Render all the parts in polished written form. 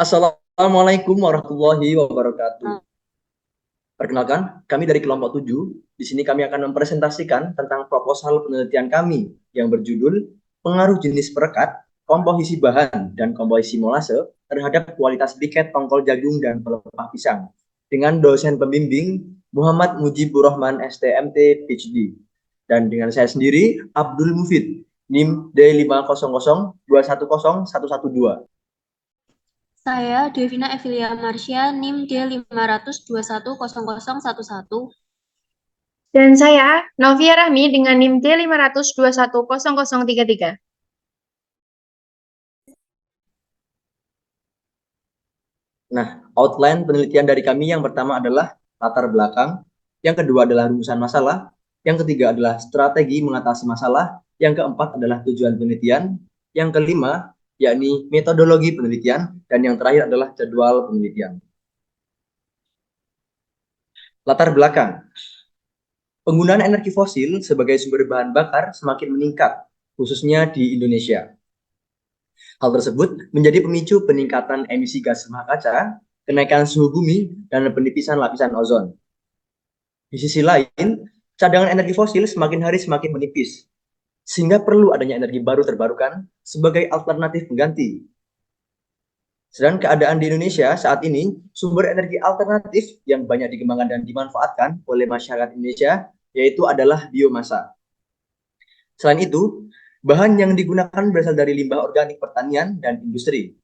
Assalamualaikum warahmatullahi wabarakatuh. Perkenalkan, kami dari kelompok 7. Di sini kami akan mempresentasikan tentang proposal penelitian kami yang berjudul Pengaruh Jenis Perekat, Komposisi Bahan, dan Komposisi Molase terhadap kualitas briket tongkol jagung dan pelepah pisang dengan dosen pembimbing Muhammad Mujibur Rahman STMT PhD dan dengan saya sendiri Abdul Mufid NIM D500210112. Saya Devina Evilia Marsya, NIM D500210011. Dan saya, Novia Rahmi dengan NIM D500210033. Nah, outline penelitian dari kami yang pertama adalah latar belakang, yang kedua adalah rumusan masalah, yang ketiga adalah strategi mengatasi masalah, yang keempat adalah tujuan penelitian, yang kelima yakni metodologi penelitian, dan yang terakhir adalah jadwal penelitian. Latar belakang. Penggunaan energi fosil sebagai sumber bahan bakar semakin meningkat, khususnya di Indonesia. Hal tersebut menjadi pemicu peningkatan emisi gas rumah kaca, kenaikan suhu bumi, dan penipisan lapisan ozon. Di sisi lain, cadangan energi fosil semakin hari semakin menipis, sehingga perlu adanya energi baru terbarukan sebagai alternatif pengganti. Sedang keadaan di Indonesia saat ini, sumber energi alternatif yang banyak dikembangkan dan dimanfaatkan oleh masyarakat Indonesia yaitu adalah biomasa. Selain itu, bahan yang digunakan berasal dari limbah organik pertanian dan industri.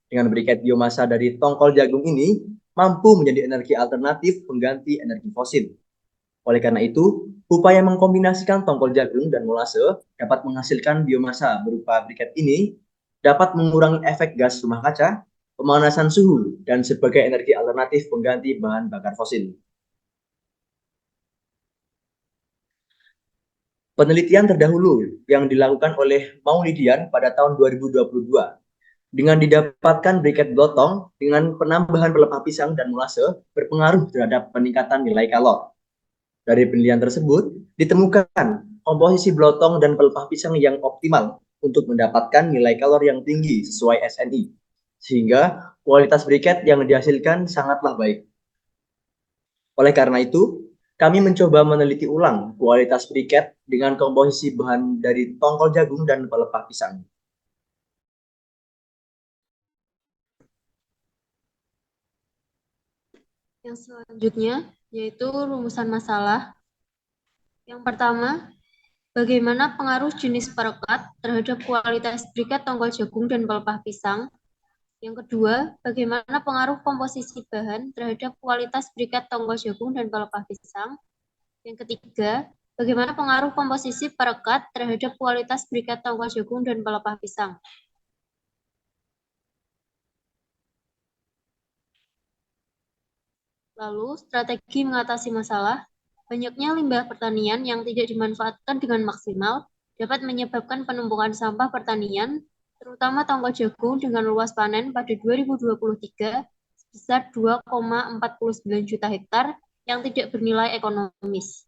Dengan briket biomasa dari tongkol jagung ini mampu menjadi energi alternatif pengganti energi fosil. Oleh karena itu, upaya mengkombinasikan tongkol jagung dan molase dapat menghasilkan biomasa berupa briket ini dapat mengurangi efek gas rumah kaca, pemanasan suhu, dan sebagai energi alternatif pengganti bahan bakar fosil. Penelitian terdahulu yang dilakukan oleh Maulidian pada tahun 2022 dengan didapatkan briket blotong dengan penambahan pelepah pisang dan molase berpengaruh terhadap peningkatan nilai kalor. Dari penelitian tersebut ditemukan komposisi blotong dan pelepah pisang yang optimal untuk mendapatkan nilai kalor yang tinggi sesuai SNI, sehingga kualitas briket yang dihasilkan sangatlah baik. Oleh karena itu, kami mencoba meneliti ulang kualitas briket dengan komposisi bahan dari tongkol jagung dan pelepah pisang. Yang selanjutnya yaitu rumusan masalah. Yang pertama, bagaimana pengaruh jenis perekat terhadap kualitas briket tongkol jagung dan pelepah pisang? Yang kedua, bagaimana pengaruh komposisi bahan terhadap kualitas briket tongkol jagung dan pelepah pisang? Yang ketiga, bagaimana pengaruh komposisi perekat terhadap kualitas briket tongkol jagung dan pelepah pisang? Lalu, strategi mengatasi masalah. Banyaknya limbah pertanian yang tidak dimanfaatkan dengan maksimal dapat menyebabkan penumpukan sampah pertanian, terutama tongkol jagung dengan luas panen pada 2023 sebesar 2,49 juta hektar yang tidak bernilai ekonomis.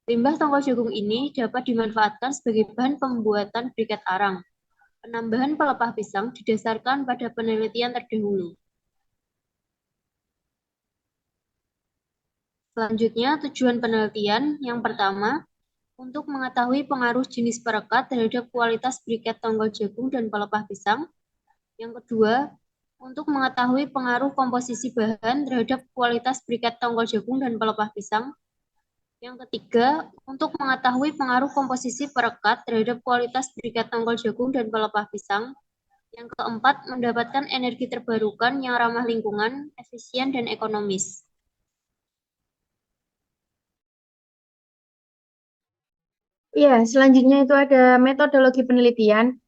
Limbah tongkol jagung ini dapat dimanfaatkan sebagai bahan pembuatan briket arang. Penambahan pelepah pisang didasarkan pada penelitian terdahulu. Selanjutnya, tujuan penelitian yang pertama, untuk mengetahui pengaruh jenis perekat terhadap kualitas briket tongkol jagung dan pelepah pisang. Yang kedua, untuk mengetahui pengaruh komposisi bahan terhadap kualitas briket tongkol jagung dan pelepah pisang. Yang ketiga, untuk mengetahui pengaruh komposisi perekat terhadap kualitas briket tongkol jagung dan pelepah pisang. Yang keempat, mendapatkan energi terbarukan yang ramah lingkungan, efisien, dan ekonomis. Ya, selanjutnya itu ada metodologi penelitian.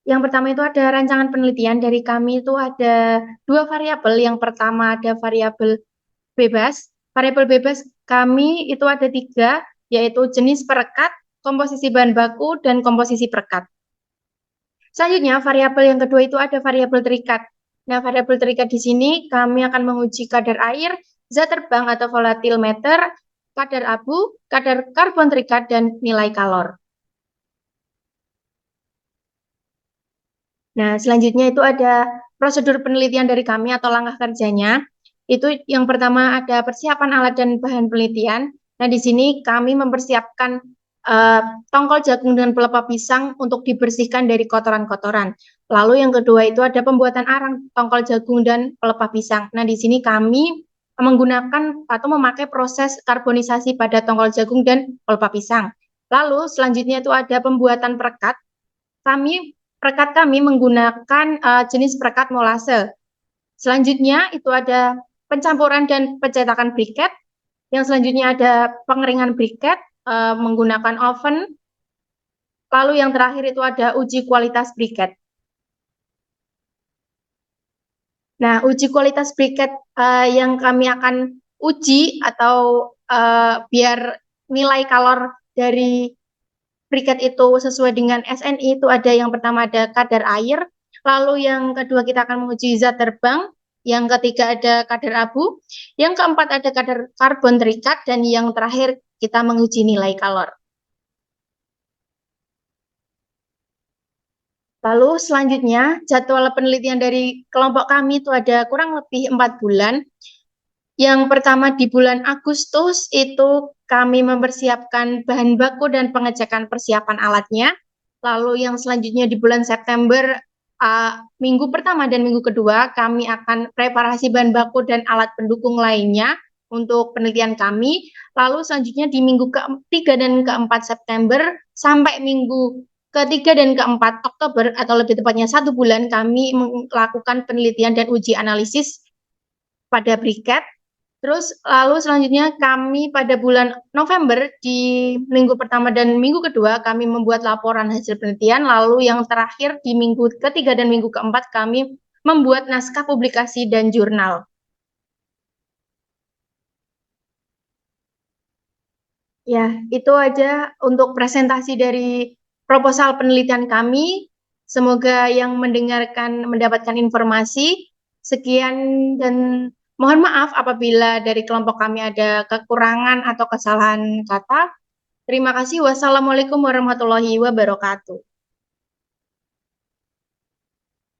Yang pertama itu ada rancangan penelitian. Dari kami itu ada dua variabel. Yang pertama ada variabel bebas. Variabel bebas kami itu ada tiga, yaitu jenis perekat, komposisi bahan baku, dan komposisi perekat. Selanjutnya, variabel yang kedua itu ada variabel terikat. Nah, variabel terikat di sini kami akan menguji kadar air, zat terbang atau volatilometer, kadar abu, kadar karbon terikat, dan nilai kalor. Nah, selanjutnya itu ada prosedur penelitian dari kami atau langkah kerjanya. Itu yang pertama ada persiapan alat dan bahan penelitian. Nah, di sini kami mempersiapkan tongkol jagung dan pelepah pisang untuk dibersihkan dari kotoran-kotoran. Lalu yang kedua itu ada pembuatan arang tongkol jagung dan pelepah pisang. Nah, di sini kami menggunakan atau memakai proses karbonisasi pada tongkol jagung dan pelepah pisang. Lalu selanjutnya itu ada pembuatan perekat. Perekat kami menggunakan jenis perekat molase. Selanjutnya itu ada pencampuran dan pencetakan briket. Yang selanjutnya ada pengeringan briket menggunakan oven. Lalu yang terakhir itu ada uji kualitas briket. Nah, uji kualitas briket yang kami akan uji atau biar nilai kalor dari briket itu sesuai dengan SNI itu ada yang pertama ada kadar air, lalu yang kedua kita akan menguji zat terbang, yang ketiga ada kadar abu, yang keempat ada kadar karbon terikat, dan yang terakhir kita menguji nilai kalor. Lalu selanjutnya jadwal penelitian dari kelompok kami itu ada kurang lebih 4 bulan. Yang pertama di bulan Agustus itu kami mempersiapkan bahan baku dan pengecekan persiapan alatnya. Lalu yang selanjutnya di bulan September, minggu pertama dan minggu kedua kami akan preparasi bahan baku dan alat pendukung lainnya untuk penelitian kami. Lalu selanjutnya di minggu ke-3 dan ke-4 September sampai minggu ke-3 dan ke-4 Oktober atau lebih tepatnya 1 bulan kami melakukan penelitian dan uji analisis pada briket. Terus lalu selanjutnya kami pada bulan November di minggu pertama dan minggu kedua kami membuat laporan hasil penelitian. Lalu yang terakhir di minggu ketiga dan minggu keempat kami membuat naskah publikasi dan jurnal. Ya, itu aja untuk presentasi dari proposal penelitian kami. Semoga yang mendengarkan mendapatkan informasi. Sekian dan mohon maaf apabila dari kelompok kami ada kekurangan atau kesalahan kata. Terima kasih. Wassalamualaikum warahmatullahi wabarakatuh.